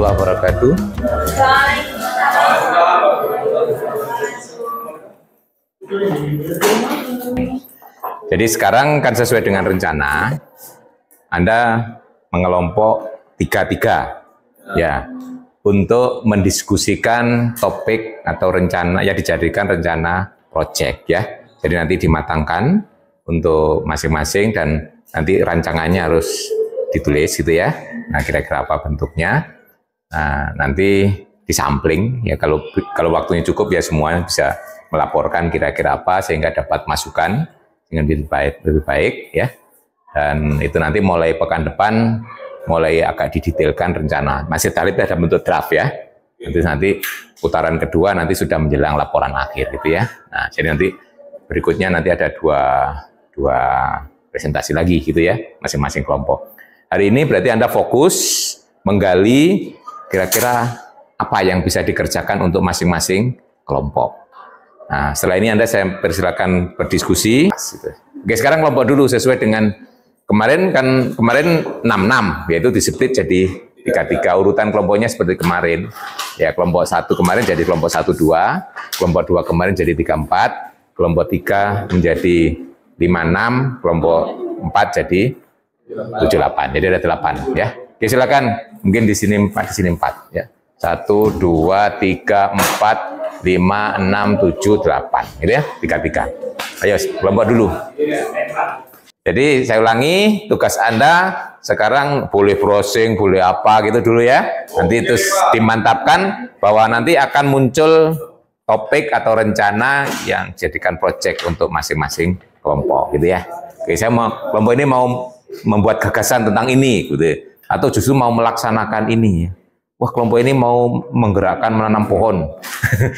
warahmatullahi wabarakatuh. Jadi sekarang kan sesuai dengan rencana, Anda mengelompok 3-3 ya, untuk mendiskusikan topik atau rencana, ya dijadikan rencana project ya. Jadi nanti dimatangkan untuk masing-masing dan nanti rancangannya harus ditulis gitu ya. Nah, kira-kira apa bentuknya? Nah, nanti disampling ya, kalau waktunya cukup ya semua bisa melaporkan kira-kira apa sehingga dapat masukan dengan lebih baik ya. Dan itu nanti mulai pekan depan mulai agak didetailkan rencana. Masih talib ada bentuk draft ya. Nanti putaran kedua nanti sudah menjelang laporan akhir gitu ya. Nah, jadi nanti berikutnya nanti ada dua presentasi lagi gitu ya, masing-masing kelompok. Hari ini berarti Anda fokus menggali kira-kira apa yang bisa dikerjakan untuk masing-masing kelompok. Nah, setelah ini saya persilakan berdiskusi. Oke, sekarang kelompok dulu sesuai dengan kemarin 66, yaitu di-split jadi 3-3, urutan kelompoknya seperti kemarin. Ya, kelompok 1 kemarin jadi kelompok 1-2, kelompok 2 kemarin jadi 3-4, kelompok 3 menjadi 5-6, kelompok 4 jadi 7-8. Jadi ada 8 ya. Oke, silakan. Mungkin di sini 4 ya. 1 2 3 4 5 6 7 8. Gitu ya, 3-3. Ayo kelompok dulu. Jadi saya ulangi, tugas Anda sekarang boleh browsing, boleh apa gitu dulu ya. Nanti itu dimantapkan bahwa nanti akan muncul topik atau rencana yang jadikan project untuk masing-masing kelompok gitu ya. Oke, kelompok ini mau membuat gagasan tentang ini gitu. Atau justru mau melaksanakan ini. Wah, kelompok ini mau menggerakkan menanam pohon.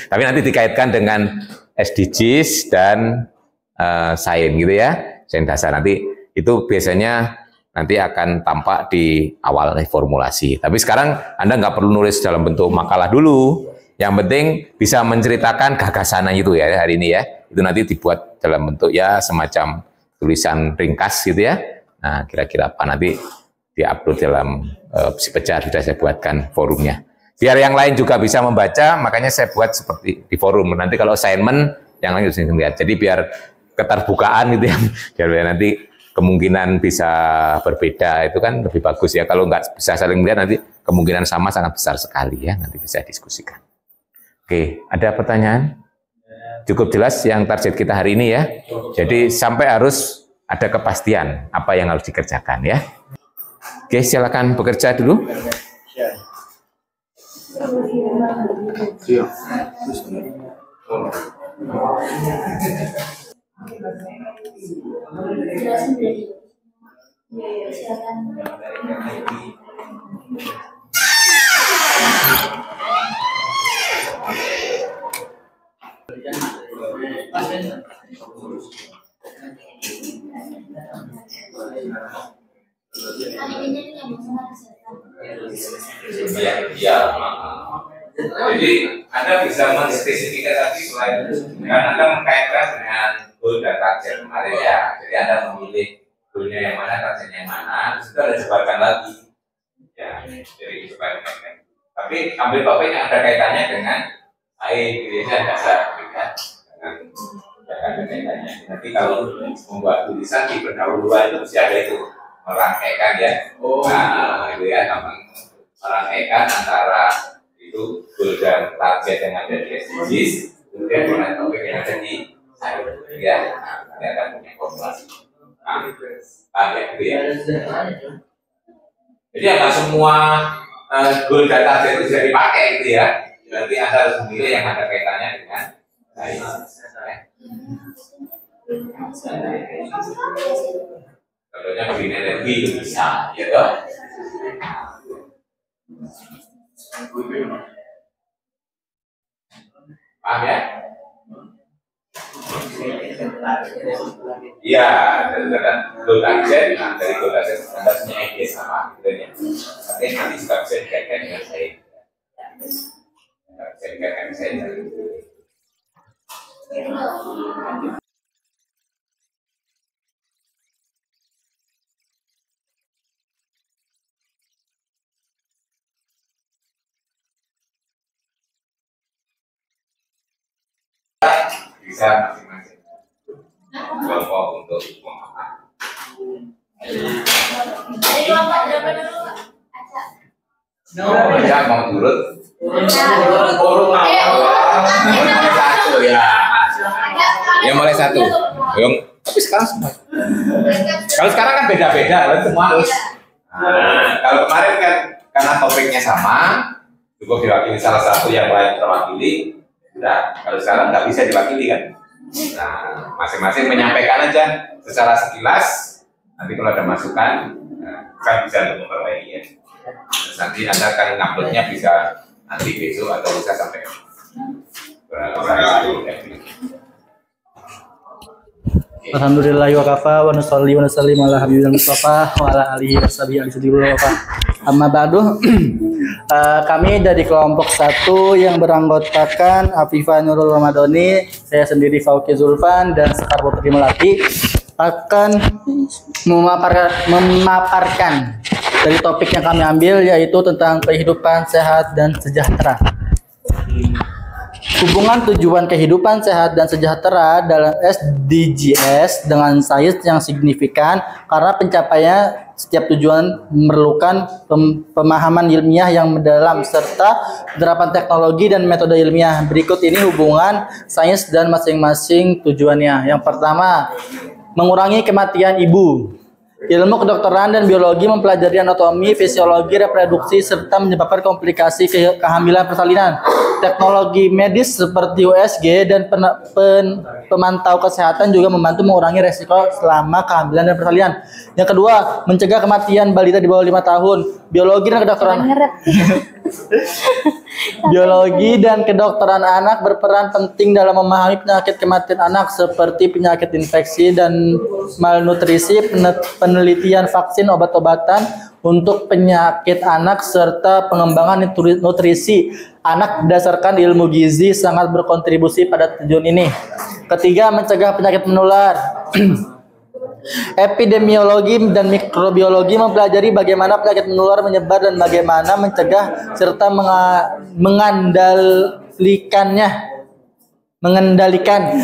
Tapi nanti dikaitkan dengan SDGs dan sains gitu ya. Sains dasar nanti itu biasanya nanti akan tampak di awal formulasi. Tapi sekarang Anda nggak perlu nulis dalam bentuk makalah dulu. Yang penting bisa menceritakan gagasannya itu ya hari ini ya. Itu nanti dibuat dalam bentuk ya semacam tulisan ringkas gitu ya. Nah, kira-kira apa nanti diupload dalam si pecah sudah saya buatkan forumnya. Biar yang lain juga bisa membaca, makanya saya buat seperti di forum. Nanti kalau assignment yang lain bisa lihat. Jadi biar keterbukaan gitu ya, biar nanti kemungkinan bisa berbeda itu kan lebih bagus ya. Kalau nggak bisa saling melihat nanti kemungkinan sama sangat besar sekali ya, nanti bisa diskusikan. Oke, ada pertanyaan? Cukup jelas yang target kita hari ini ya. Jadi sampai harus ada kepastian apa yang harus dikerjakan ya. Oke, silakan bekerja dulu. Ya. Jadi Anda bisa menspesifikkan tadi selain karena Anda mengkaitkan dengan goal dan target kemarin ya. Jadi Anda memilih goalnya yang mana, targetnya yang mana, terus itu ada jebakan lagi. Ya, jadi supaya tapi ambil topik yang ada kaitannya dengan biasanya dasar ya. Dengan kaitannya. Nanti kalau membuat tulisan di pendahuluan itu mesti ada itu merangkaikan ya. Nah, itu ya gampang merangkaikan antara itu goal dan target yang ada di SDGs, kemudian dengan topik yang ada di ya, nanti akan punya formulasi. Ya, gitu ya. Jadi nggak semua goal dan target itu bisa dipakai gitu ya. Berarti Anda harus memilih yang ada kaitannya dengan contohnya green energy itu bisa, ya toh. Paham ya? Iya, dari goal target, dari goal target Anda punya ide sama, gitu ya. Tapi nanti juga bisa dikaitkan dengan saya. Bisa dikaitkan dengan saya. bisa masing-masing kelompok untuk memakan. Oh ya, mau turut? Satu ya. Ya mulai satu. Tapi sekarang semua. Kalau sekarang kan beda-beda, kalau semua harus. Nah, kalau kemarin kan karena topiknya sama, cukup diwakili salah satu yang lain terwakili. Nah, kalau sekarang nggak bisa diwakili kan? Nah, masing-masing menyampaikan aja secara sekilas. Nanti kalau ada masukan, kan bisa untuk memperbaiki ya. Terus nanti Anda akan nguploadnya bisa nanti besok atau bisa sampai Alhamdulillah wa kafa wa nusalli wa nusallim ala habibina Mustafa wa ala alihi washabihi wa amma ba'du. Kami dari kelompok 1 yang beranggotakan Afifah Nurul Ramadhani, saya sendiri Fauki Zulfan dan Sekar Putri Melati akan memaparkan dari topik yang kami ambil, yaitu tentang kehidupan sehat dan sejahtera. Hubungan tujuan kehidupan sehat dan sejahtera dalam SDGs dengan sains yang signifikan karena pencapaiannya setiap tujuan memerlukan pemahaman ilmiah yang mendalam serta penerapan teknologi dan metode ilmiah. Berikut ini hubungan sains dan masing-masing tujuannya. Yang pertama, mengurangi kematian ibu. Ilmu kedokteran dan biologi mempelajari anatomi, fisiologi, reproduksi, serta menyebabkan komplikasi kehamilan persalinan. Teknologi medis seperti USG dan pemantau kesehatan juga membantu mengurangi resiko selama kehamilan dan persalinan. Yang kedua, mencegah kematian balita di bawah 5 tahun. Biologi dan kedokteran Biologi dan kedokteran anak berperan penting dalam memahami penyakit kematian anak seperti penyakit infeksi dan malnutrisi, penelitian vaksin, obat-obatan untuk penyakit anak serta pengembangan nutrisi anak berdasarkan ilmu gizi sangat berkontribusi pada tujuan ini. Ketiga, mencegah penyakit menular. Epidemiologi dan mikrobiologi mempelajari bagaimana penyakit menular menyebar dan bagaimana mencegah serta mengendalikan.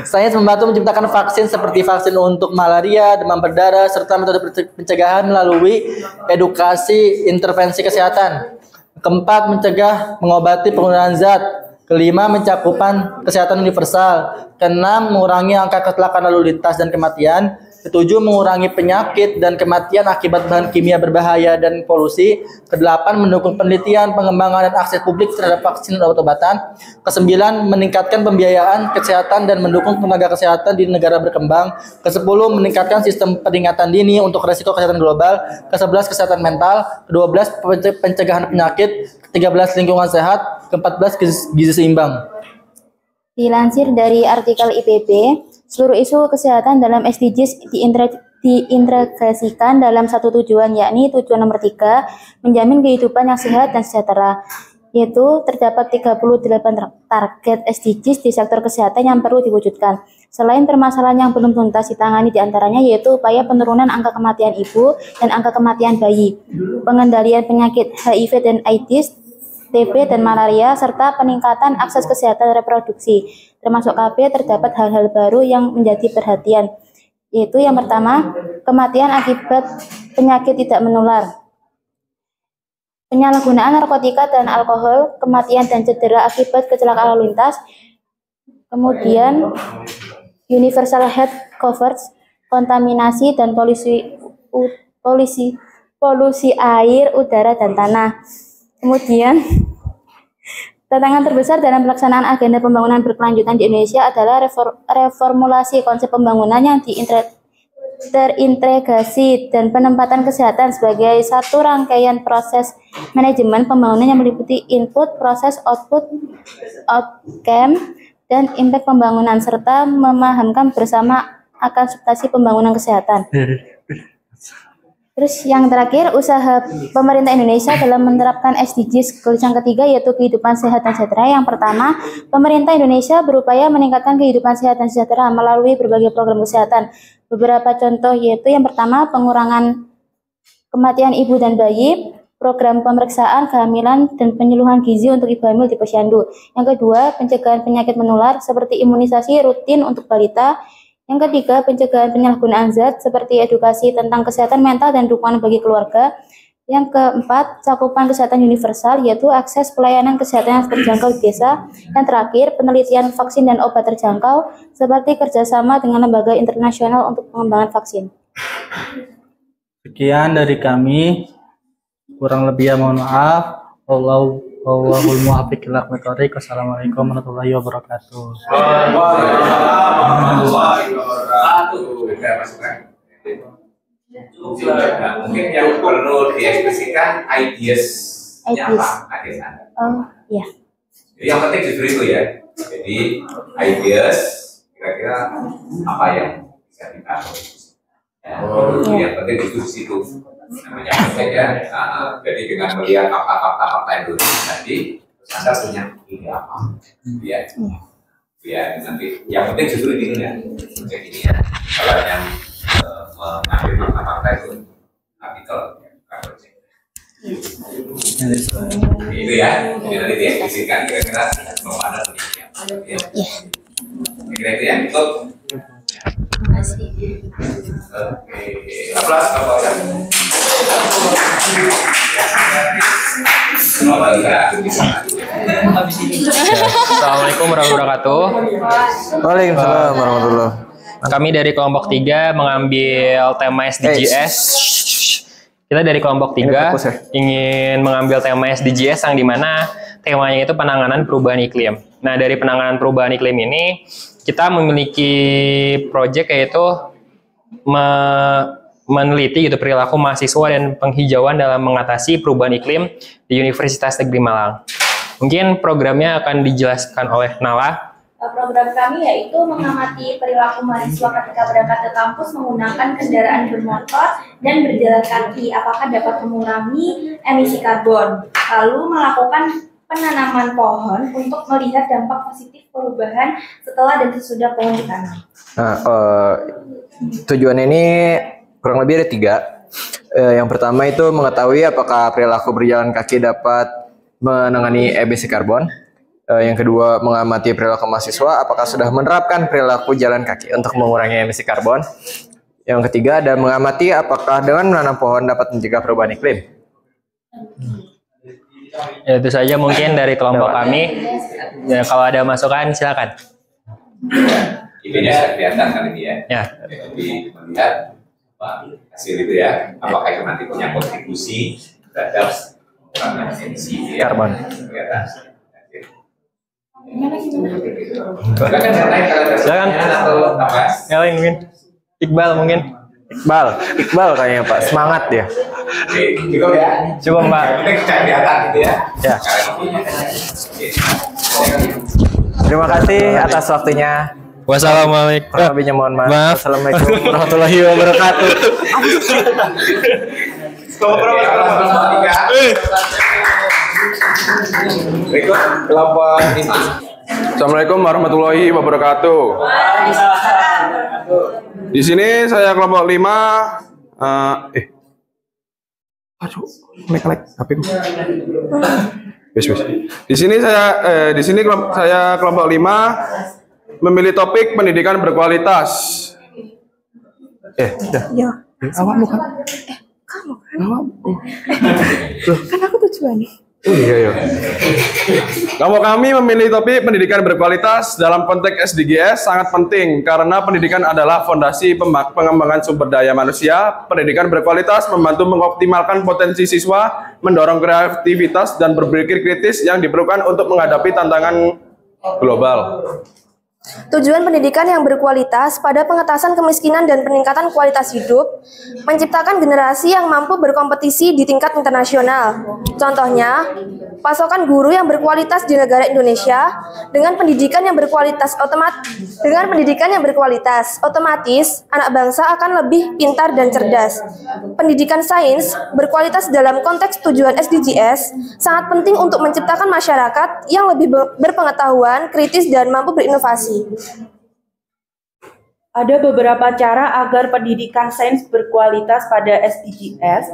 Sains membantu menciptakan vaksin seperti vaksin untuk malaria, demam berdarah, serta metode pencegahan melalui edukasi intervensi kesehatan. Keempat, mencegah mengobati penggunaan zat. Kelima, mencakupan kesehatan universal. Keenam, mengurangi angka kecelakaan lalu lintas dan kematian. Ketujuh, mengurangi penyakit dan kematian akibat bahan kimia berbahaya dan polusi. Kedelapan, mendukung penelitian, pengembangan dan akses publik terhadap vaksin dan obat-obatan. Kesembilan, meningkatkan pembiayaan kesehatan dan mendukung tenaga kesehatan di negara berkembang. Kesepuluh, meningkatkan sistem peringatan dini untuk risiko kesehatan global. Kesebelas, kesehatan mental. Kedua belas, pencegahan penyakit. 13, lingkungan sehat. Ke-14, gizi seimbang. Dilansir dari artikel IPB, seluruh isu kesehatan dalam SDGs diintegrasikan dalam satu tujuan, yakni tujuan nomor 3, menjamin kehidupan yang sehat dan sejahtera. Yaitu terdapat 38 target SDGs di sektor kesehatan yang perlu diwujudkan. Selain permasalahan yang belum tuntas ditangani diantaranya yaitu upaya penurunan angka kematian ibu dan angka kematian bayi, pengendalian penyakit HIV dan AIDS, TB dan malaria, serta peningkatan akses kesehatan reproduksi. Termasuk KB terdapat hal-hal baru yang menjadi perhatian, yaitu yang pertama, kematian akibat penyakit tidak menular, penyalahgunaan narkotika dan alkohol, kematian dan cedera akibat kecelakaan lalu lintas, kemudian universal health coverage, kontaminasi dan polusi air, udara, dan tanah. Kemudian, tantangan terbesar dalam pelaksanaan agenda pembangunan berkelanjutan di Indonesia adalah reformulasi konsep pembangunan yang terintegrasi dan penempatan kesehatan sebagai satu rangkaian proses manajemen pembangunan yang meliputi input, proses, output, outcome, dan impact pembangunan, serta memahamkan bersama akan substansi pembangunan kesehatan. Terus yang terakhir, usaha pemerintah Indonesia dalam menerapkan SDGs yang ketiga yaitu kehidupan sehat dan sejahtera. Yang pertama, pemerintah Indonesia berupaya meningkatkan kehidupan sehat dan sejahtera melalui berbagai program kesehatan. Beberapa contoh yaitu yang pertama, pengurangan kematian ibu dan bayi, program pemeriksaan kehamilan dan penyuluhan gizi untuk ibu hamil di posyandu. Yang kedua, pencegahan penyakit menular seperti imunisasi rutin untuk balita. Yang ketiga, pencegahan penyalahgunaan zat seperti edukasi tentang kesehatan mental dan dukungan bagi keluarga. Yang keempat, cakupan kesehatan universal, yaitu akses pelayanan kesehatan yang terjangkau di desa. Yang terakhir, penelitian vaksin dan obat terjangkau, seperti kerjasama dengan lembaga internasional untuk pengembangan vaksin. Sekian dari kami, kurang lebih mohon maaf. Allahul muwaffiq ila aqwamit thoriq. Wassalamualaikum warahmatullahi wabarakatuh. Mungkin yang perlu diekspresikan ideas-nya apa? Ideas Anda. Oh, iya. Jadi yang penting justru itu ya. Jadi ideas kira-kira apa yang bisa kita yang penting justru di situ. Namanya saja. Jadi dengan melihat fakta-fakta yang dulu tadi, Anda punya ide apa? Ya. Ya, nanti yang penting justru ini ya. Kayak gini ya. Kalau yang mengambil fakta-fakta itu artikel itu ya, jadi nanti diekspresikan kira-kira bahwa Anda punya ya. Kira-kira itu ya, itu. Terima kasih. Oke, aplaus kalau ya. Assalamualaikum warahmatullahi wabarakatuh. Waalaikumsalam warahmatullahi. Kami dari kelompok 3 mengambil tema SDGs. Kita dari kelompok 3 ingin mengambil tema SDGs yang dimana temanya itu penanganan perubahan iklim. Nah, dari penanganan perubahan iklim ini kita memiliki proyek yaitu meneliti gitu perilaku mahasiswa dan penghijauan dalam mengatasi perubahan iklim di Universitas Negeri Malang. Mungkin programnya akan dijelaskan oleh Nala. Program kami yaitu mengamati perilaku mahasiswa ketika berangkat ke kampus menggunakan kendaraan bermotor dan berjalan kaki, apakah dapat mengurangi emisi karbon. Lalu melakukan penanaman pohon untuk melihat dampak positif perubahan setelah dan sesudah pohon ditanam. Nah, tujuan ini kurang lebih ada 3. Yang pertama itu mengetahui apakah perilaku berjalan kaki dapat menangani emisi karbon. Yang kedua, mengamati perilaku mahasiswa apakah sudah menerapkan perilaku jalan kaki untuk mengurangi emisi karbon. Yang ketiga, dan mengamati apakah dengan menanam pohon dapat mencegah perubahan iklim. Ya, itu saja mungkin dari kelompok kami. Ya, kalau ada masukan silakan. Ide-nya sudah kelihatan kali ini ya. Ya. Jadi melihat hasil itu ya, apakah itu nanti punya kontribusi terhadap emisi Karbon. Silakan atau apa? Yang lain mungkin. Iqbal mungkin. Iqbal kayaknya Pak, semangat dia. Oke, cukup ya. Coba Mbak. Ini sudah kelihatan gitu ya. Ya. Terima kasih atas waktunya. Wassalamualaikum. Kurang lebihnya mohon maaf. Maaf. Assalamualaikum warahmatullahi wabarakatuh. Berikut kelompok ini. Assalamualaikum warahmatullahi wabarakatuh. Di sini saya kelompok 5. Aduh, lag HP ku. Wes. Di sini saya kelompok 5 memilih topik pendidikan berkualitas. Ya. Awakmu kan? Kamu kan? Awakmu. Kan aku tujuannya. Oh iya. Kelompok kami memilih topik pendidikan berkualitas dalam konteks SDGs sangat penting karena pendidikan adalah fondasi pengembangan sumber daya manusia. Pendidikan berkualitas membantu mengoptimalkan potensi siswa, mendorong kreativitas dan berpikir kritis yang diperlukan untuk menghadapi tantangan global. Tujuan pendidikan yang berkualitas pada pengentasan kemiskinan dan peningkatan kualitas hidup, menciptakan generasi yang mampu berkompetisi di tingkat internasional. Contohnya, pasokan guru yang berkualitas di negara Indonesia dengan pendidikan yang berkualitas otomatis anak bangsa akan lebih pintar dan cerdas. Pendidikan sains berkualitas dalam konteks tujuan SDGs sangat penting untuk menciptakan masyarakat yang lebih berpengetahuan, kritis dan mampu berinovasi. Ada beberapa cara agar pendidikan sains berkualitas pada SDGs.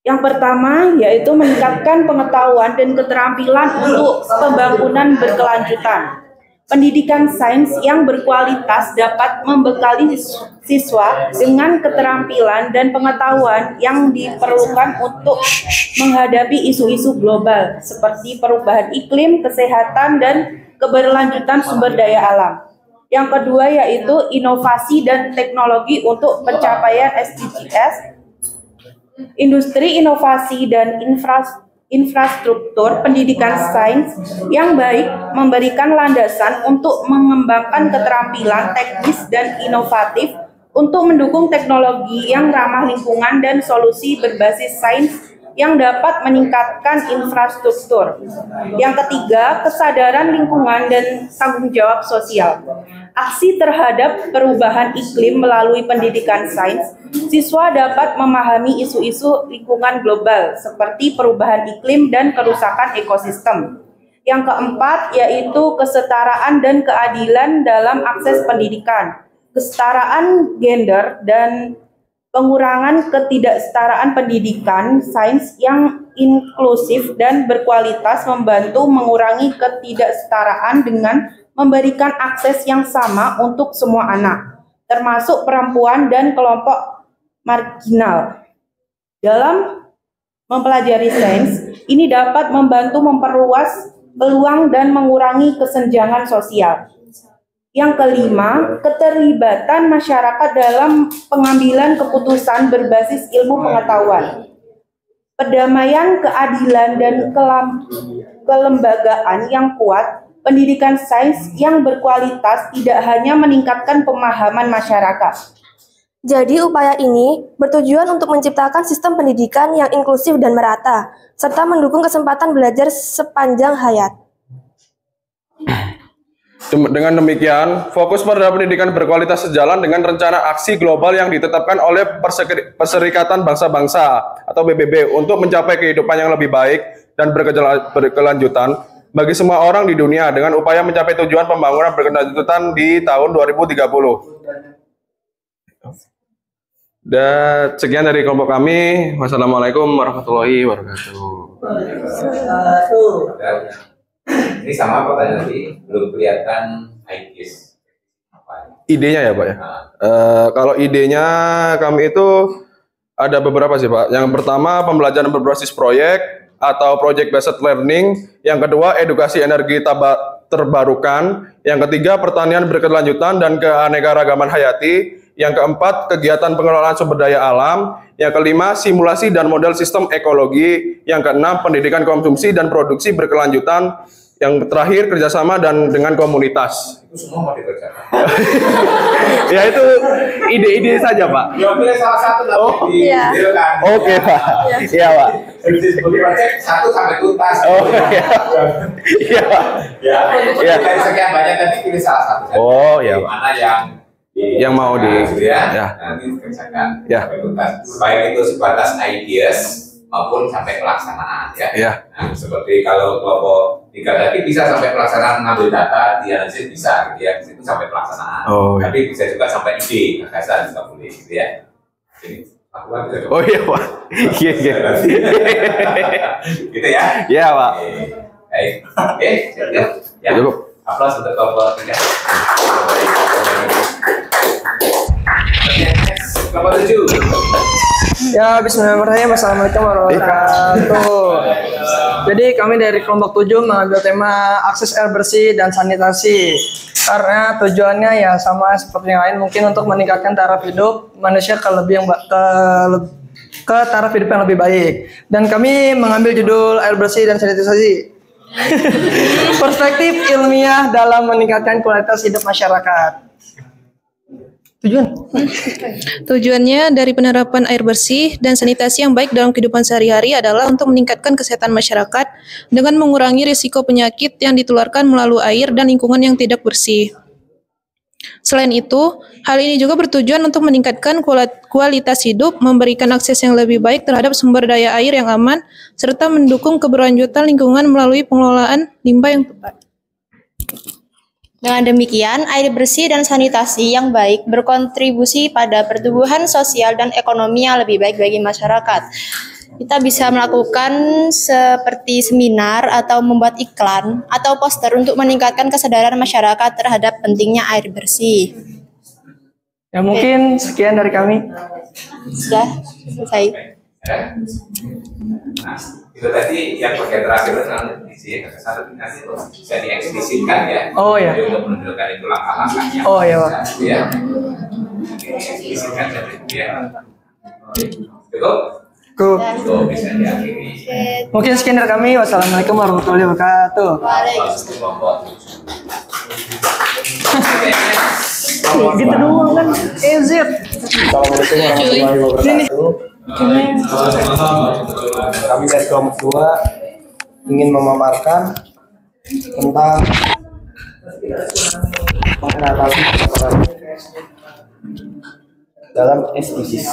Yang pertama yaitu meningkatkan pengetahuan dan keterampilan untuk pembangunan berkelanjutan. Pendidikan sains yang berkualitas dapat membekali siswa dengan keterampilan dan pengetahuan yang diperlukan untuk menghadapi isu-isu global seperti perubahan iklim, kesehatan, dan keberlanjutan sumber daya alam. Yang kedua yaitu inovasi dan teknologi untuk pencapaian SDGs. Industri inovasi dan infrastruktur pendidikan sains yang baik memberikan landasan untuk mengembangkan keterampilan teknis dan inovatif untuk mendukung teknologi yang ramah lingkungan dan solusi berbasis sains yang dapat meningkatkan infrastruktur. Yang ketiga, kesadaran lingkungan dan tanggung jawab sosial. Aksi terhadap perubahan iklim melalui pendidikan sains, siswa dapat memahami isu-isu lingkungan global seperti perubahan iklim dan kerusakan ekosistem. Yang keempat yaitu kesetaraan dan keadilan dalam akses pendidikan, kesetaraan gender dan pengurangan ketidaksetaraan pendidikan sains yang inklusif dan berkualitas membantu mengurangi ketidaksetaraan dengan memberikan akses yang sama untuk semua anak, termasuk perempuan dan kelompok marginal. Dalam mempelajari sains, ini dapat membantu memperluas peluang dan mengurangi kesenjangan sosial. Yang kelima, keterlibatan masyarakat dalam pengambilan keputusan berbasis ilmu pengetahuan. Perdamaian, keadilan, dan kelembagaan yang kuat, pendidikan sains yang berkualitas tidak hanya meningkatkan pemahaman masyarakat. Jadi upaya ini bertujuan untuk menciptakan sistem pendidikan yang inklusif dan merata, serta mendukung kesempatan belajar sepanjang hayat. Dengan demikian, fokus pada pendidikan berkualitas sejalan dengan rencana aksi global yang ditetapkan oleh Perserikatan Bangsa-Bangsa atau PBB untuk mencapai kehidupan yang lebih baik dan berkelanjutan bagi semua orang di dunia dengan upaya mencapai tujuan pembangunan berkelanjutan di tahun 2030. Dan sekian dari kelompok kami. Wassalamualaikum warahmatullahi wabarakatuh. Ini sama pertanyaan tadi, belum kelihatan ideas. Idenya ya Pak ya? Kalau idenya kami itu ada beberapa sih Pak. Yang pertama pembelajaran berbasis proyek atau project based learning. Yang kedua edukasi energi terbarukan. Yang ketiga pertanian berkelanjutan dan keanekaragaman hayati. Yang keempat kegiatan pengelolaan sumber daya alam. Yang kelima simulasi dan model sistem ekologi. Yang keenam pendidikan konsumsi dan produksi berkelanjutan. Yang terakhir kerjasama dan dengan komunitas. Itu semua mau dikerjakan. Ya itu ide-ide saja Pak. Ya pilih salah satu nanti didealkan. Oke Pak. Iya Pak. Disebut proyek 1 sampai tuntas. Oh iya. Iya Pak. Ya. Dari sekian banyak tadi pilih salah satu saja. Oh iya Pak. Mana yang mau ya. Ya. Nanti dikerjakan. Ya. Sampai tuntas. Baik itu sebatas ideas maupun sampai pelaksanaan ya. Ya. Nah, seperti kalau kelompok 3 tadi bisa sampai pelaksanaan ngambil data, dianalisis bisa gitu ya, itu sampai pelaksanaan. Oh, ya. Tapi bisa juga sampai ide, gagasan juga boleh gitu ya. Ini lakukan bisa. Oh iya Pak. Iya iya. Gitu ya. Iya Pak. Baik. Oke, siap. Ya. Cukup. Aplaus untuk kelompok 3. Kelompok 7. Ya, bismillahirrahmanirrahim. Assalamualaikum warahmatullahi wabarakatuh. Jadi kami dari kelompok 7 mengambil tema akses air bersih dan sanitasi. Karena tujuannya ya sama seperti yang lain, mungkin untuk meningkatkan taraf hidup manusia ke taraf hidup yang lebih baik. Dan kami mengambil judul air bersih dan sanitasi. Perspektif ilmiah dalam meningkatkan kualitas hidup masyarakat. Tujuannya dari penerapan air bersih dan sanitasi yang baik dalam kehidupan sehari-hari adalah untuk meningkatkan kesehatan masyarakat dengan mengurangi risiko penyakit yang ditularkan melalui air dan lingkungan yang tidak bersih. Selain itu, hal ini juga bertujuan untuk meningkatkan kualitas hidup, memberikan akses yang lebih baik terhadap sumber daya air yang aman, serta mendukung keberlanjutan lingkungan melalui pengelolaan limbah yang tepat. Dengan demikian, air bersih dan sanitasi yang baik berkontribusi pada pertumbuhan sosial dan ekonomi yang lebih baik bagi masyarakat. Kita bisa melakukan seperti seminar atau membuat iklan atau poster untuk meningkatkan kesadaran masyarakat terhadap pentingnya air bersih. Ya mungkin sekian dari kami. Sudah selesai. Nah, itu tadi yang bagian terakhir itu satu nanti bisa dieksplisitkan ya. Oh ya. Jadi untuk menunjukkan itu langkah-langkahnya. Oh ya, Pak. Ya. Dieksplisitkan jadi ya. Cukup? Cukup. Cukup bisa diakhiri. Mungkin sekian dari kami. Wassalamualaikum warahmatullahi wabarakatuh. Gitu doang kan. Exit. Assalamualaikum warahmatullahi wabarakatuh. Kami dari kelompok 2 ingin memaparkan tentang mengatasi kebakaran dalam SDGs.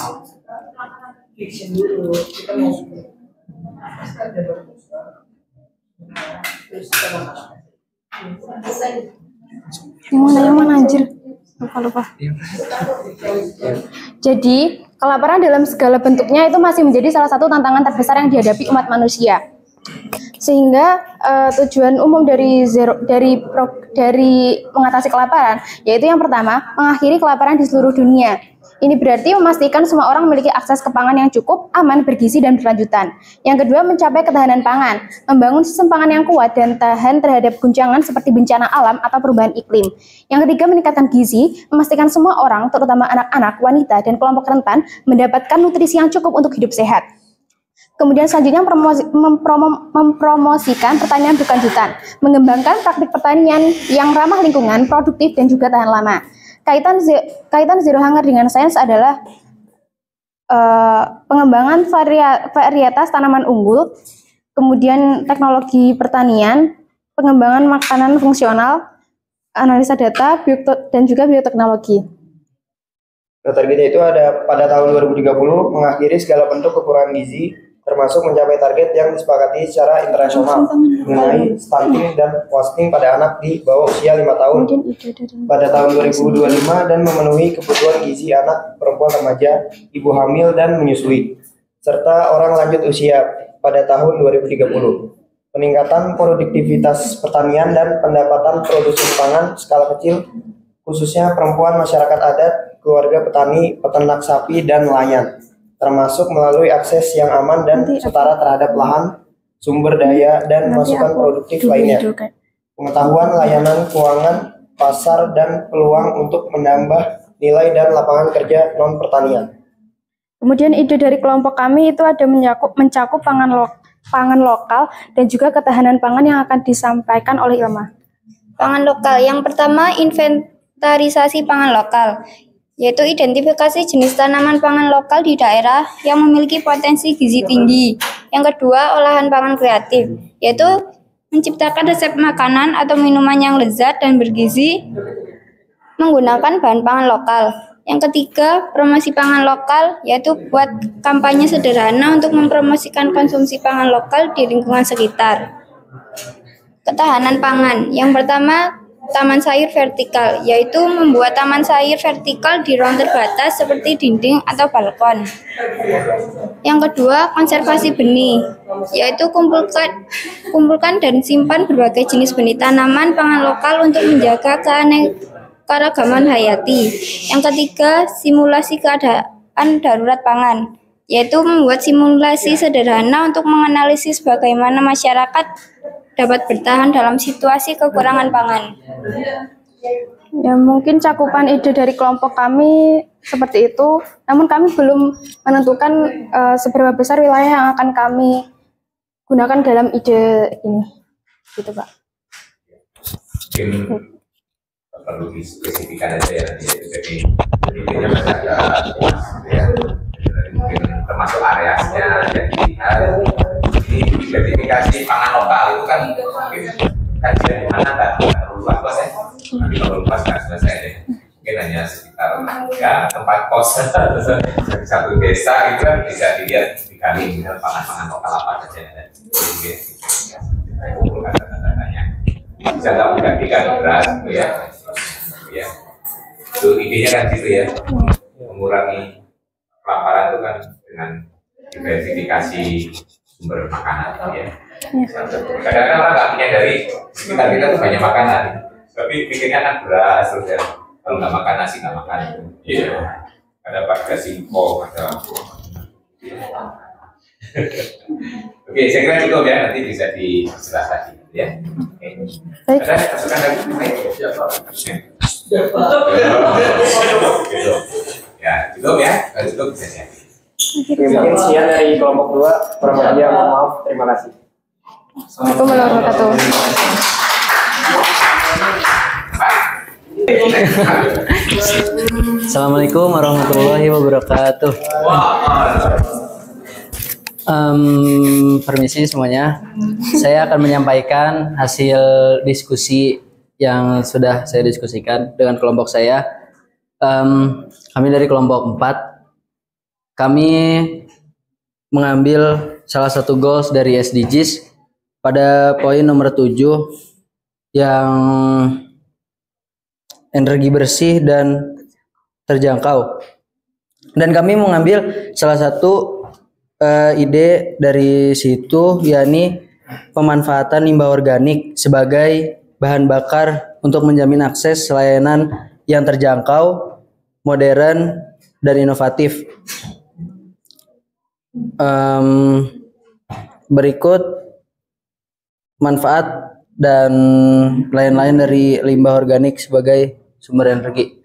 Yang mana anjir? Lupa. Jadi, kelaparan dalam segala bentuknya itu masih menjadi salah satu tantangan terbesar yang dihadapi umat manusia. Sehingga tujuan umum dari mengatasi kelaparan yaitu yang pertama, mengakhiri kelaparan di seluruh dunia. Ini berarti memastikan semua orang memiliki akses ke pangan yang cukup, aman, bergizi, dan berkelanjutan. Yang kedua, mencapai ketahanan pangan, membangun sistem pangan yang kuat dan tahan terhadap guncangan seperti bencana alam atau perubahan iklim. Yang ketiga, meningkatkan gizi, memastikan semua orang, terutama anak-anak, wanita, dan kelompok rentan, mendapatkan nutrisi yang cukup untuk hidup sehat. Kemudian selanjutnya mempromosikan pertanian berkelanjutan, mengembangkan praktik pertanian yang ramah lingkungan, produktif, dan juga tahan lama. Kaitan zero hunger dengan sains adalah pengembangan varietas tanaman unggul, kemudian teknologi pertanian, pengembangan makanan fungsional, analisa data, dan juga bioteknologi. Targetnya itu ada pada tahun 2030 mengakhiri segala bentuk kekurangan gizi, termasuk mencapai target yang disepakati secara internasional mengenai stunting dan wasting pada anak di bawah usia 5 tahun pada tahun 2025 dan memenuhi kebutuhan gizi anak, perempuan remaja, ibu hamil dan menyusui, serta orang lanjut usia pada tahun 2030. Peningkatan produktivitas pertanian dan pendapatan produsen pangan skala kecil, khususnya perempuan, masyarakat adat, keluarga petani, peternak sapi, dan nelayan, termasuk melalui akses yang aman dan setara terhadap lahan, sumber daya, dan masukan produktif lainnya. Pengetahuan, layanan, keuangan, pasar, dan peluang untuk menambah nilai dan lapangan kerja non-pertanian. Kemudian ide dari kelompok kami itu ada mencakup pangan lokal dan juga ketahanan pangan yang akan disampaikan oleh Ilma. Pangan lokal. Yang pertama, inventarisasi pangan lokal, yaitu identifikasi jenis tanaman pangan lokal di daerah yang memiliki potensi gizi tinggi. Yang kedua, olahan pangan kreatif, yaitu menciptakan resep makanan atau minuman yang lezat dan bergizi menggunakan bahan pangan lokal. Yang ketiga, promosi pangan lokal, yaitu buat kampanye sederhana untuk mempromosikan konsumsi pangan lokal di lingkungan sekitar. Ketahanan pangan. Yang pertama, taman sayur vertikal, yaitu membuat taman sayur vertikal di ruang terbatas seperti dinding atau balkon. Yang kedua, konservasi benih, yaitu kumpulkan dan simpan berbagai jenis benih tanaman pangan lokal untuk menjaga keanekaragaman hayati. Yang ketiga, simulasi keadaan darurat pangan, yaitu membuat simulasi sederhana untuk menganalisis bagaimana masyarakat dapat bertahan dalam situasi kekurangan pangan. Ya, mungkin cakupan ide dari kelompok kami seperti itu, namun kami belum menentukan seberapa besar wilayah yang akan kami gunakan dalam ide ini. Gitu, Pak. Mungkin perlu dispesifikan aja ya, jadi intinya masyarakat ya, mungkin termasuk areasnya, jadi identifikasi pangan lokal itu kan mungkin kajian di mana nggak perlu luas ya, tapi kalau luas nggak selesai deh. Mungkin hanya sekitar ya tempat kos satu desa gitu kan bisa dilihat dikali pangan-pangan lokal apa saja ya. Jadi kumpulkan data-datanya. Bisa nggak menggantikan beras gitu ya. Ya, itu idenya kan gitu ya, mengurangi kelaparan itu kan dengan diversifikasi sumber makanan ya. Kadang-kadang orang nggak punya dari sekitar kita tuh banyak makanan, tapi pikirnya kan beras terus ya. Kalau nggak makan nasi nggak makan. Iya. Ada pada singkong, ada. Oke, saya kira cukup ya, nanti bisa dijelaskan ya. Oke. Ada masukan lagi? Ya, cukup ya. Kalau cukup bisa ya. Mungkin sekian dari kelompok 2. Kurang lebih mohon maaf. Terima kasih. Assalamualaikum warahmatullahi wabarakatuh. Assalamualaikum warahmatullahi wabarakatuh. Permisi semuanya, saya akan menyampaikan hasil diskusi yang sudah saya diskusikan dengan kelompok saya. Kami dari kelompok 4, kami mengambil salah satu goals dari SDGs pada poin nomor 7 yang energi bersih dan terjangkau. Dan kami mengambil salah satu ide dari situ, yakni pemanfaatan limbah organik sebagai bahan bakar untuk menjamin akses layanan yang terjangkau, modern, dan inovatif. Berikut manfaat dan lain-lain dari limbah organik sebagai sumber energi.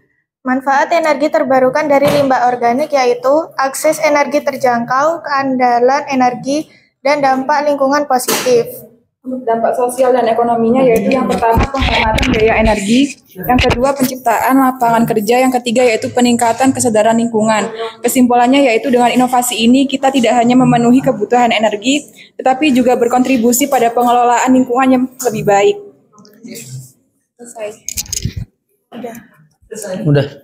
Manfaat energi terbarukan dari limbah organik yaitu akses energi terjangkau, keandalan energi, dan dampak lingkungan positif. Untuk dampak sosial dan ekonominya yaitu yang pertama penghematan biaya energi, yang kedua penciptaan lapangan kerja, yang ketiga yaitu peningkatan kesadaran lingkungan. Kesimpulannya yaitu dengan inovasi ini kita tidak hanya memenuhi kebutuhan energi, tetapi juga berkontribusi pada pengelolaan lingkungan yang lebih baik. Selesai. Udah.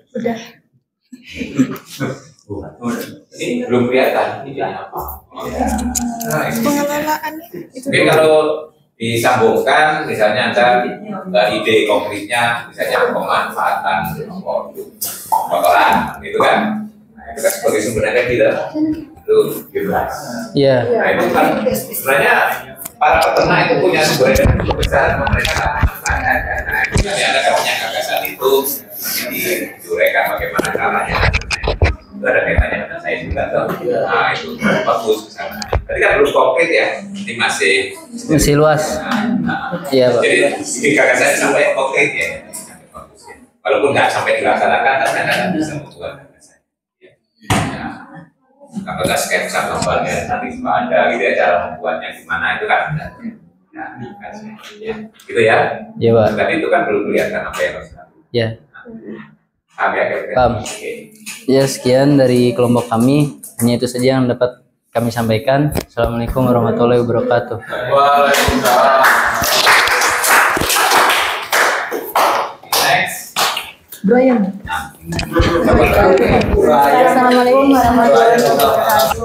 Ini belum kelihatan ini apa. Pengelolaan itu. Mungkin kalau disambungkan, misalnya ada ide konkretnya, misalnya pemanfaatan kotoran, gitu kan? Nah, itu kan sebagai sumber energi itu bebas. Iya. Nah itu kan sebenarnya para peternak itu punya sumber energi cukup besar, mereka tak manfaatkan. Nah itu nanti Anda kan punya gagasan itu diuraikan bagaimana caranya. Itu ada kaitannya dengan saya juga tuh. Nah itu bagus ke sana. Tadi kan belum konkret ya, ini masih luas. Iya Pak. Jadi ini gagasannya sampai konkret ya. Walaupun nggak sampai dilaksanakan, tapi Anda kan bisa membuat gagasan. Apakah sketsa gambarnya nanti ada gitu ya, cara membuatnya gimana itu kan ada. Ya, gitu ya. Iya Pak. Tadi itu kan belum kelihatan apa yang harus. Ya. Paham. Ya, sekian dari kelompok kami. Hanya itu saja yang dapat kami sampaikan. Assalamualaikum warahmatullahi wabarakatuh. Waalaikumsalam. Next. Brian. Assalamualaikum warahmatullahi wabarakatuh.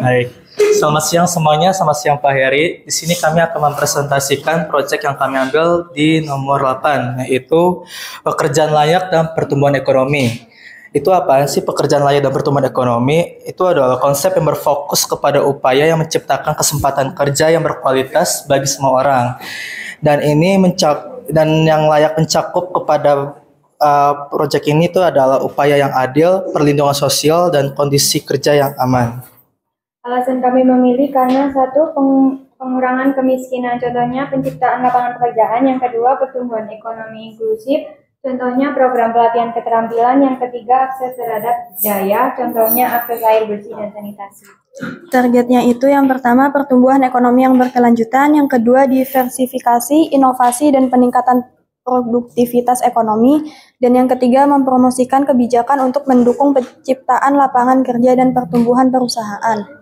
Baik. Selamat siang semuanya, selamat siang Pak Heri. Di sini kami akan mempresentasikan proyek yang kami ambil di nomor 8, yaitu pekerjaan layak dan pertumbuhan ekonomi. Itu apa sih pekerjaan layak dan pertumbuhan ekonomi? Itu adalah konsep yang berfokus kepada upaya yang menciptakan kesempatan kerja yang berkualitas bagi semua orang. Dan ini yang layak mencakup kepada proyek ini itu adalah upaya yang adil, perlindungan sosial, dan kondisi kerja yang aman. Alasan kami memilih karena satu, pengurangan kemiskinan, contohnya penciptaan lapangan pekerjaan, yang kedua pertumbuhan ekonomi inklusif, contohnya program pelatihan keterampilan, yang ketiga akses terhadap daya, contohnya akses air bersih dan sanitasi. Targetnya itu yang pertama pertumbuhan ekonomi yang berkelanjutan, yang kedua diversifikasi, inovasi, dan peningkatan produktivitas ekonomi, dan yang ketiga mempromosikan kebijakan untuk mendukung penciptaan lapangan kerja dan pertumbuhan perusahaan.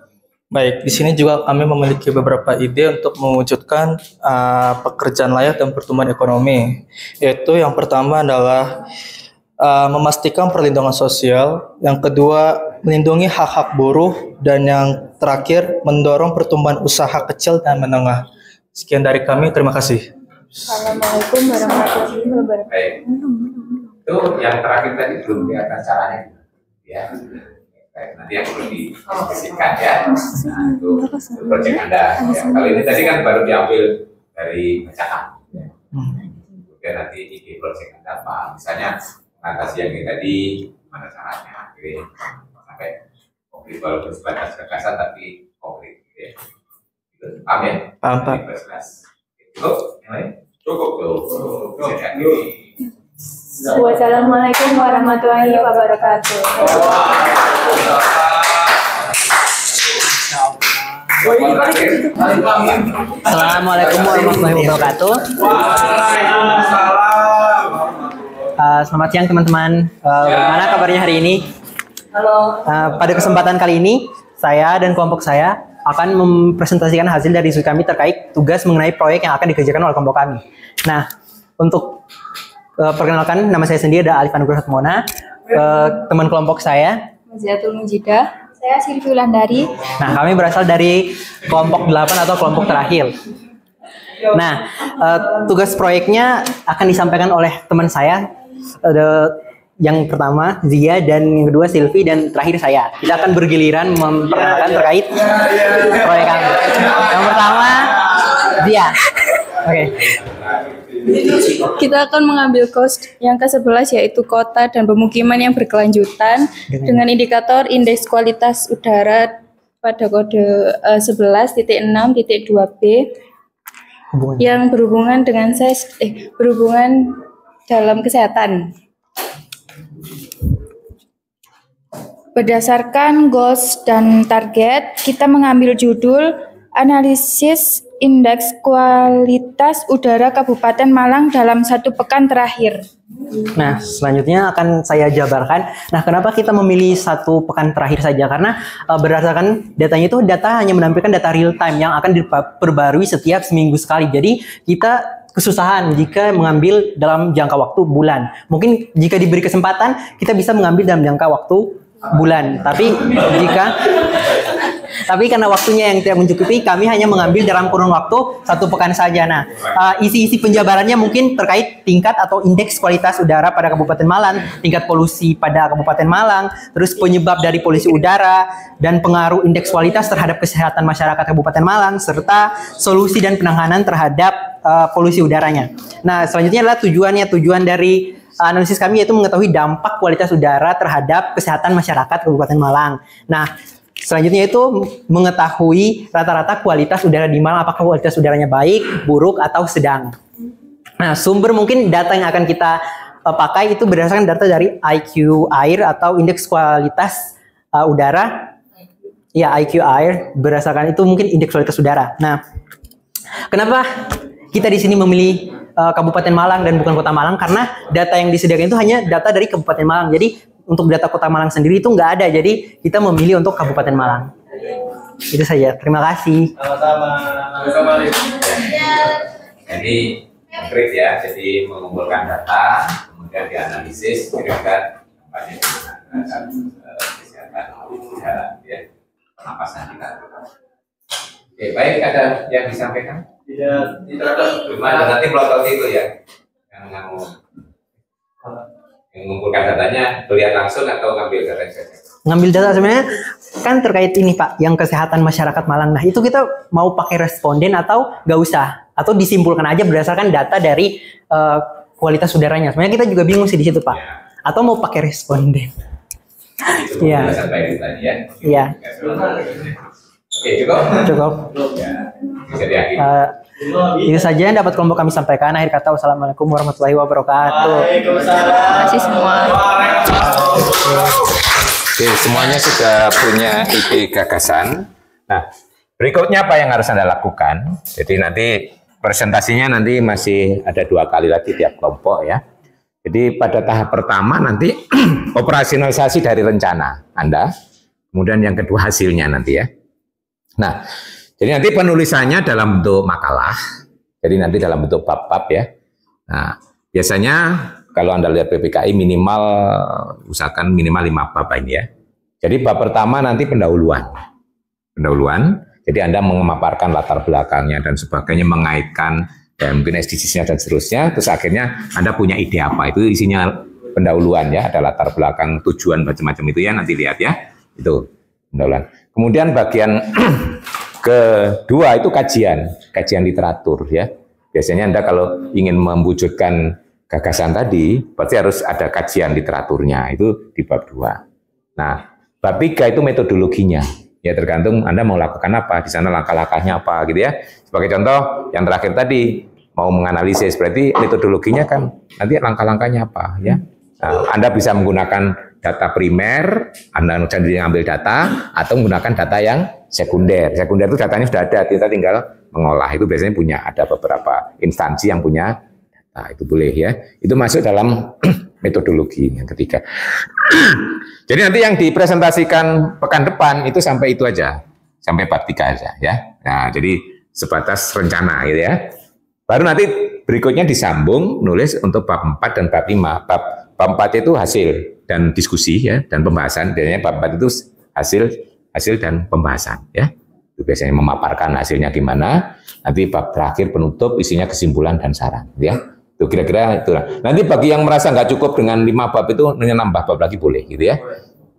Baik, di sini juga kami memiliki beberapa ide untuk mewujudkan pekerjaan layak dan pertumbuhan ekonomi. Yaitu yang pertama adalah memastikan perlindungan sosial, yang kedua melindungi hak-hak buruh, dan yang terakhir mendorong pertumbuhan usaha kecil dan menengah. Sekian dari kami, terima kasih. Assalamualaikum warahmatullahi wabarakatuh. Itu yang terakhir tadi belum kelihatan caranya. Ya. Nanti yang perlu didiskusikan ya. Nah, itu proyek Anda. Ya. Kalau ini tadi kan baru diambil dari pecahan. Ya. Kemudian nanti ide proyek Anda apa? Misalnya mengatasi yang ini tadi, mana caranya? Jadi sampai konkret walaupun sebatas gagasan tapi konkret. Ya. Paham ya? Paham, Pak. Cukup? Yang lain? Cukup tuh. Wassalamualaikum warahmatullahi wabarakatuh. Assalamualaikum warahmatullahi wabarakatuh. Selamat siang teman-teman. Bagaimana kabarnya hari ini? Halo. Pada kesempatan kali ini, saya dan kelompok saya akan mempresentasikan hasil dari diskusi kami terkait tugas mengenai proyek yang akan dikerjakan oleh kelompok kami. Nah, untuk perkenalkan, nama saya sendiri adalah Alif Anugrah Hatmona. Teman kelompok saya Maziatul Mujidah. Saya Sylvie Wulandari. Nah, kami berasal dari kelompok 8 atau kelompok terakhir. Nah, tugas proyeknya akan disampaikan oleh teman saya. Yang pertama Zia, dan yang kedua Sylvie, dan terakhir saya. Kita akan bergiliran memperkenalkan terkait proyek kami. Yang pertama Zia. Oke. Kita akan mengambil cost yang ke-11 yaitu kota dan pemukiman yang berkelanjutan dengan indikator indeks kualitas udara pada kode 11.6.2b yang berhubungan dengan berhubungan dalam kesehatan. Berdasarkan goals dan target, kita mengambil judul analisis indeks kualitas udara Kabupaten Malang dalam 1 pekan terakhir. Nah, selanjutnya akan saya jabarkan. Nah, kenapa kita memilih 1 pekan terakhir saja? Karena berdasarkan datanya itu hanya menampilkan data real time yang akan diperbarui setiap seminggu sekali. Jadi kita kesusahan jika mengambil dalam jangka waktu bulan. Mungkin jika diberi kesempatan kita bisa mengambil dalam jangka waktu bulan. Tapi karena waktunya yang tidak mencukupi, kami hanya mengambil dalam kurun waktu 1 pekan saja. Nah, isi-isi penjabarannya mungkin terkait tingkat atau indeks kualitas udara pada Kabupaten Malang, tingkat polusi pada Kabupaten Malang, terus penyebab dari polusi udara, dan pengaruh indeks kualitas terhadap kesehatan masyarakat Kabupaten Malang, serta solusi dan penanganan terhadap polusi udaranya. Nah, selanjutnya adalah tujuan dari analisis kami, yaitu mengetahui dampak kualitas udara terhadap kesehatan masyarakat Kabupaten Malang. Nah, selanjutnya itu mengetahui rata-rata kualitas udara di Malang, apakah kualitas udaranya baik, buruk, atau sedang. Nah, sumber mungkin data yang akan kita pakai itu berdasarkan data dari IQ Air atau indeks kualitas udara. Ya, IQ Air berdasarkan itu mungkin indeks kualitas udara. Nah, kenapa kita di sini memilih Kabupaten Malang dan bukan Kota Malang? Karena data yang disediakan itu hanya data dari Kabupaten Malang. Jadi untuk data Kota Malang sendiri itu nggak ada, jadi kita memilih untuk Kabupaten Malang. Itu saja. Terima kasih. Sama-sama. Jadi konkret ya, jadi mengumpulkan data, kemudian dianalisis, kira-kira dampaknya terhadap kesehatan udara, ya, pernapasan kita. Oke, baik, ada yang disampaikan? Tidak ada. Gimana nanti melotot itu ya, yang mengumpulkan datanya, lihat langsung atau ngambil data saja? Ngambil data sebenarnya kan terkait ini Pak, yang kesehatan masyarakat Malang. Nah, itu kita mau pakai responden atau nggak usah? Atau disimpulkan aja berdasarkan data dari kualitas udaranya. Sebenarnya kita juga bingung sih di situ Pak. Atau mau pakai responden? Iya. Iya. Oke, cukup? Cukup. Ya, bisa diakhiri. Itu saja yang dapat kelompok kami sampaikan. Akhir kata, wassalamualaikum warahmatullahi wabarakatuh. Terima kasih semua. Oke, semuanya sudah punya ide gagasan. Nah, berikutnya apa yang harus Anda lakukan? Jadi nanti presentasinya nanti masih ada 2 kali lagi tiap kelompok ya. Jadi pada tahap pertama nanti operasionalisasi dari rencana Anda, kemudian yang kedua hasilnya nanti ya. Nah, jadi nanti penulisannya dalam bentuk makalah, jadi nanti dalam bentuk bab-bab ya. Nah, biasanya kalau Anda lihat PPKI minimal, usahakan minimal 5 bab ini ya. Jadi bab pertama nanti pendahuluan. Jadi Anda memaparkan latar belakangnya dan sebagainya, mengaitkan dan mungkin SDGs-nya dan seterusnya. Terus akhirnya Anda punya ide apa, itu isinya pendahuluan ya, ada latar belakang, tujuan macam-macam itu ya, nanti lihat ya. Itu pendahuluan. Kemudian bagian kedua itu kajian literatur ya. Biasanya Anda kalau ingin mewujudkan gagasan tadi, berarti harus ada kajian literaturnya, itu di bab 2. Nah, bab 3 itu metodologinya. Ya tergantung Anda mau lakukan apa, di sana langkah-langkahnya apa gitu ya. Sebagai contoh, yang terakhir tadi, mau menganalisis, berarti metodologinya kan nanti langkah-langkahnya apa ya. Nah, Anda bisa menggunakan data primer, Anda sendiri ngambil data, atau menggunakan data yang sekunder. Sekunder itu datanya sudah ada, kita tinggal mengolah. Itu biasanya punya, ada beberapa instansi yang punya data, itu boleh ya. Itu masuk dalam metodologi yang ketiga. Jadi nanti yang dipresentasikan pekan depan itu sampai itu aja, sampai bab 3 aja ya. Nah, jadi sebatas rencana gitu ya. Baru nanti berikutnya disambung nulis untuk bab 4 dan bab 5. Bab 4 itu hasil dan diskusi ya, dan pembahasan. Biasanya bab 4 itu hasil dan pembahasan ya. Itu biasanya memaparkan hasilnya gimana. Nanti bab terakhir penutup isinya kesimpulan dan saran ya. Itu kira-kira itulah. Nanti bagi yang merasa nggak cukup dengan 5 bab itu nambah bab lagi boleh gitu ya.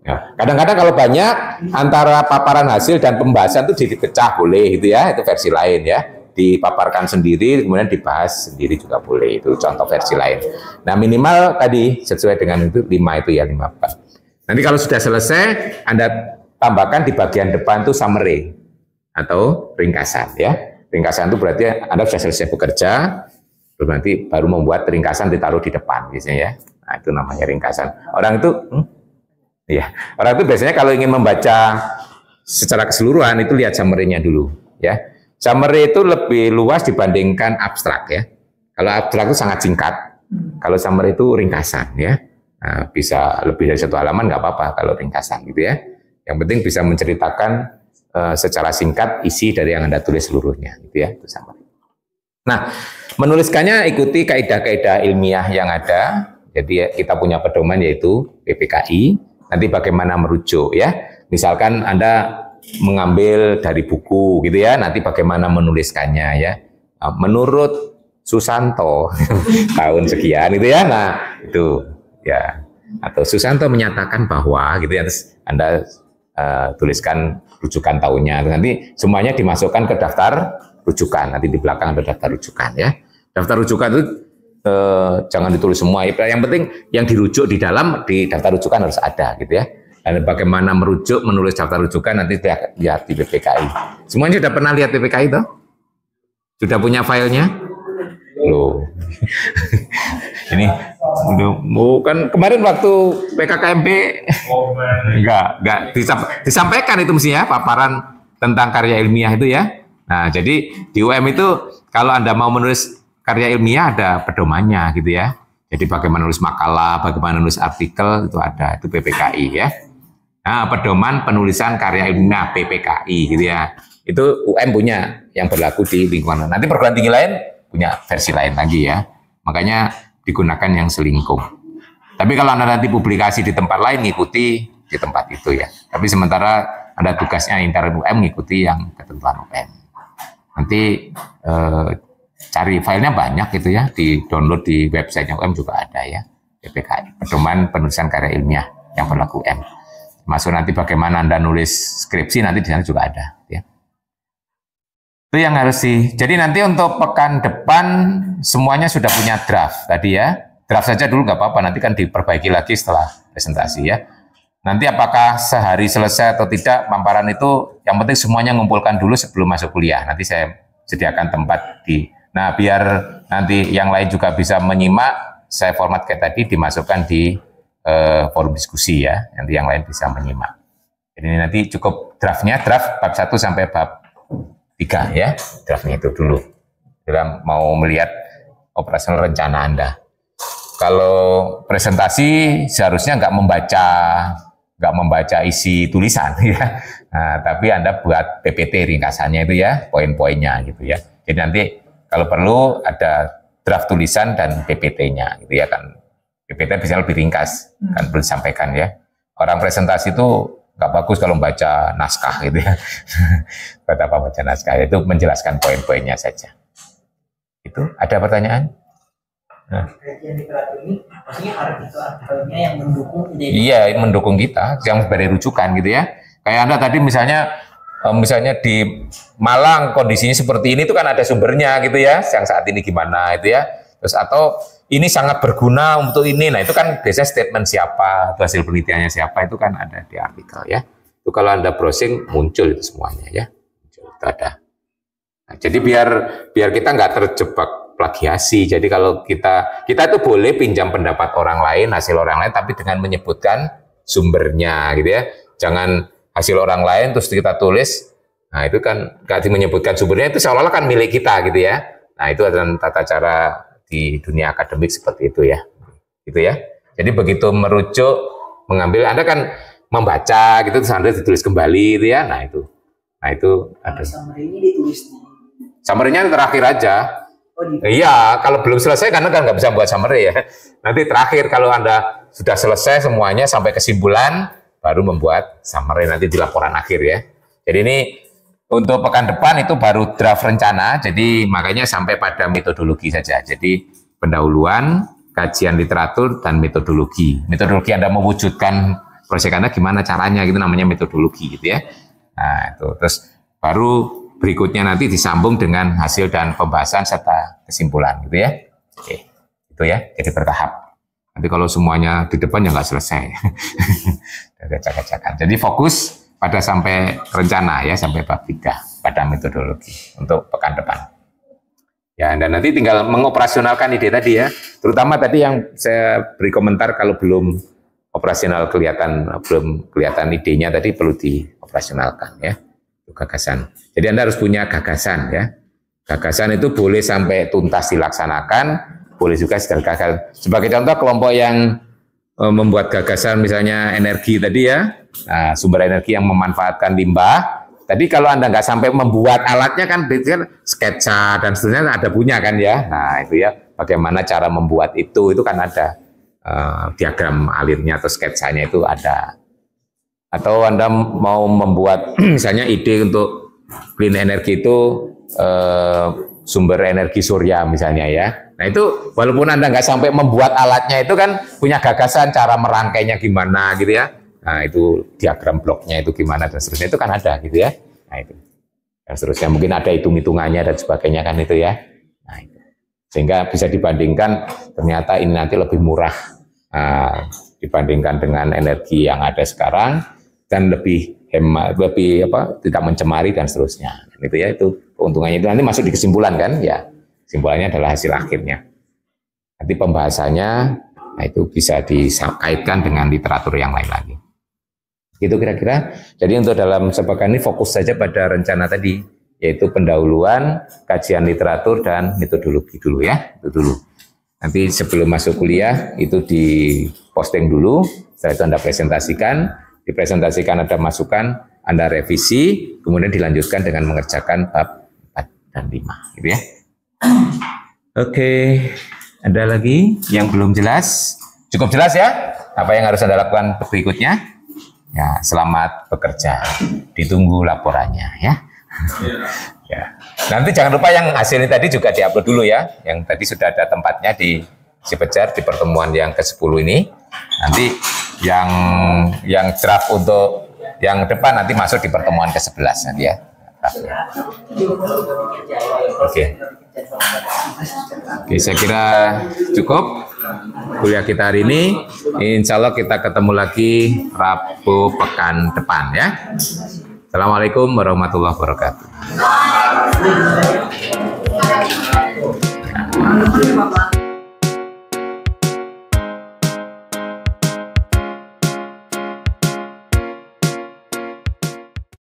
Nah, kadang-kadang kalau banyak antara paparan hasil dan pembahasan itu dipecah boleh gitu ya. Itu versi lain ya. Dipaparkan sendiri kemudian dibahas sendiri juga boleh. Itu contoh versi lain. Nah, minimal tadi sesuai dengan itu 5 itu ya 5 bab. Nanti kalau sudah selesai Anda tambahkan di bagian depan itu summary atau ringkasan ya. Ringkasan itu berarti Anda sudah selesai bekerja, terus nanti baru membuat ringkasan ditaruh di depan biasanya ya. Nah, itu namanya ringkasan. Orang itu orang itu biasanya kalau ingin membaca secara keseluruhan itu lihat summary-nya dulu ya. Summary itu lebih luas dibandingkan abstrak ya. Kalau abstrak itu sangat singkat, kalau summary itu ringkasan ya. Nah, bisa lebih dari 1 halaman nggak apa-apa kalau ringkasan gitu ya. Yang penting bisa menceritakan secara singkat isi dari yang Anda tulis seluruhnya gitu ya, itu summary. Nah, menuliskannya ikuti kaidah-kaidah ilmiah yang ada. Jadi kita punya pedoman yaitu PPKI. Nanti bagaimana merujuk ya. Misalkan Anda mengambil dari buku gitu ya, nanti bagaimana menuliskannya ya. Menurut Susanto tahun sekian gitu ya. Nah, itu ya. Atau Susanto menyatakan bahwa gitu ya, terus Anda tuliskan rujukan tahunnya. Nanti semuanya dimasukkan ke daftar rujukan. Nanti di belakang ada daftar rujukan ya. Daftar rujukan itu jangan ditulis semua. Yang penting yang dirujuk di dalam di daftar rujukan harus ada gitu ya. Dan bagaimana merujuk, menulis daftar rujukan nanti lihat di PPKI. Semuanya sudah pernah lihat PPKI toh? Sudah punya filenya? Loh. Ini bukan kemarin waktu PKKMB enggak disampaikan itu mestinya paparan tentang karya ilmiah itu ya. Nah, jadi di UM itu kalau Anda mau menulis karya ilmiah ada pedomannya gitu ya. Jadi bagaimana nulis makalah, bagaimana nulis artikel itu ada, itu PPKI ya. Nah, pedoman penulisan karya ilmiah PPKI gitu ya. Itu UM punya yang berlaku di lingkungan. Nanti perguruan tinggi lain punya versi lain lagi ya. Makanya digunakan yang selingkuh. Tapi kalau Anda nanti publikasi di tempat lain ngikuti di tempat itu ya. Tapi sementara ada tugasnya intern UM ngikuti yang ketentuan UM. Nanti cari filenya banyak gitu ya, di download di websitenya UM juga ada ya. PPKI, pedoman penulisan karya ilmiah yang berlaku UM. Masuk nanti bagaimana Anda nulis skripsi nanti di sana juga ada ya. Itu yang harus jadi nanti untuk pekan depan semuanya sudah punya draft tadi ya. Draft saja dulu nggak apa-apa, nanti kan diperbaiki lagi setelah presentasi ya. Nanti apakah sehari selesai atau tidak paparan itu, yang penting semuanya ngumpulkan dulu sebelum masuk kuliah. Nanti saya sediakan tempat nah biar nanti yang lain juga bisa menyimak, saya format kayak tadi dimasukkan di forum diskusi ya, nanti yang lain bisa menyimak. Jadi nanti cukup draftnya, draft bab 1 sampai bab 3 ya, draftnya itu dulu. Dalam mau melihat operasional rencana Anda. Kalau presentasi seharusnya nggak membaca isi tulisan ya, nah, tapi Anda buat PPT ringkasannya itu ya, poin-poinnya gitu ya. Jadi nanti kalau perlu ada draft tulisan dan PPT-nya gitu ya kan. PPT bisa lebih ringkas kan perlu disampaikan ya. Orang presentasi itu nggak bagus kalau baca naskah gitu ya. Betapa baca naskah itu menjelaskan poin-poinnya saja. Itu ada pertanyaan? Kajian literatur ini maksudnya artikelnya yang mendukung ide. Iya, mendukung kita, yang sebagai rujukan gitu ya. Kayak Anda tadi misalnya di Malang kondisinya seperti ini itu kan ada sumbernya gitu ya, yang saat ini gimana itu ya. Terus atau ini sangat berguna untuk ini, nah itu kan biasanya statement siapa, atau hasil penelitiannya siapa itu kan ada di artikel ya. Itu kalau Anda browsing muncul itu semuanya ya, muncul, itu ada. Nah, jadi biar kita nggak terjebak plagiasi. Jadi kalau kita itu boleh pinjam pendapat orang lain, hasil orang lain, tapi dengan menyebutkan sumbernya gitu ya. Jangan hasil orang lain terus kita tulis, nah itu kan kalau menyebutkan sumbernya itu seolah-olah kan milik kita gitu ya. Nah itu adalah tata cara di dunia akademik seperti itu ya, gitu ya. Jadi begitu merujuk, mengambil, Anda kan membaca gitu, terus Anda ditulis kembali gitu ya. Nah itu ada. Summary ini ditulis di. Summary-nya terakhir aja. Iya, kalau belum selesai karena kan nggak bisa buat summary ya. Nanti terakhir kalau Anda sudah selesai semuanya sampai kesimpulan, baru membuat summary nanti di laporan akhir ya. Jadi ini untuk pekan depan itu baru draft rencana, jadi makanya sampai pada metodologi saja. Jadi pendahuluan, kajian literatur, dan metodologi. Metodologi Anda mewujudkan proyek Anda gimana caranya, gitu namanya metodologi gitu ya. Nah itu, terus baru berikutnya nanti disambung dengan hasil dan pembahasan serta kesimpulan gitu ya. Oke, itu ya, jadi bertahap. Nanti kalau semuanya di depan ya nggak selesai. Acak-acakan. Jadi fokus pada sampai rencana ya, sampai bab 3 pada metodologi untuk pekan depan. Ya, dan nanti tinggal mengoperasionalkan ide tadi ya. Terutama tadi yang saya beri komentar kalau belum operasional belum kelihatan idenya tadi perlu dioperasionalkan ya. Itu gagasan. Jadi Anda harus punya gagasan ya. Gagasan itu boleh sampai tuntas dilaksanakan, boleh juga sekedar gagal. Sebagai contoh kelompok yang membuat gagasan misalnya energi tadi ya, nah, sumber energi yang memanfaatkan limbah. Tadi kalau Anda nggak sampai membuat alatnya kan sketsa dan seterusnya ada punya kan ya. Nah itu ya, bagaimana cara membuat itu kan ada diagram alirnya atau sketsanya itu ada. Atau Anda mau membuat misalnya ide untuk clean energi itu sumber energi surya misalnya ya. Nah itu walaupun Anda nggak sampai membuat alatnya itu kan punya gagasan cara merangkainya gimana gitu ya. Nah itu diagram bloknya itu gimana dan seterusnya itu kan ada gitu ya. Nah itu dan seterusnya mungkin ada hitung-hitungannya dan sebagainya kan itu ya. Nah itu sehingga bisa dibandingkan ternyata ini nanti lebih murah dibandingkan dengan energi yang ada sekarang dan lebih hemat, lebih tidak mencemari dan seterusnya. Itu ya, itu keuntungannya itu nanti masuk di kesimpulan kan ya. Kesimpulannya adalah hasil akhirnya. Nanti pembahasannya, nah itu bisa dikaitkan dengan literatur yang lain lagi. Gitu kira-kira. Jadi untuk dalam sepekan ini fokus saja pada rencana tadi, yaitu pendahuluan, kajian literatur, dan metodologi dulu ya. Itu dulu. Nanti sebelum masuk kuliah, itu diposting dulu, setelah itu Anda presentasikan, dipresentasikan ada masukan, Anda revisi, kemudian dilanjutkan dengan mengerjakan bab 4 dan 5. Gitu ya. Oke, ada lagi yang belum jelas? Cukup jelas ya? Apa yang harus Anda lakukan berikutnya? Ya, selamat bekerja. Ditunggu laporannya ya. Ya. Nanti jangan lupa yang hasilnya tadi juga diupload dulu ya. Yang tadi sudah ada tempatnya di Cipejar di pertemuan yang ke-10 ini. Nanti yang draft untuk yang depan nanti masuk di pertemuan ke-11 nanti ya. Oke, saya kira cukup kuliah kita hari ini. Insya Allah kita ketemu lagi Rabu pekan depan ya. Assalamualaikum warahmatullahi wabarakatuh.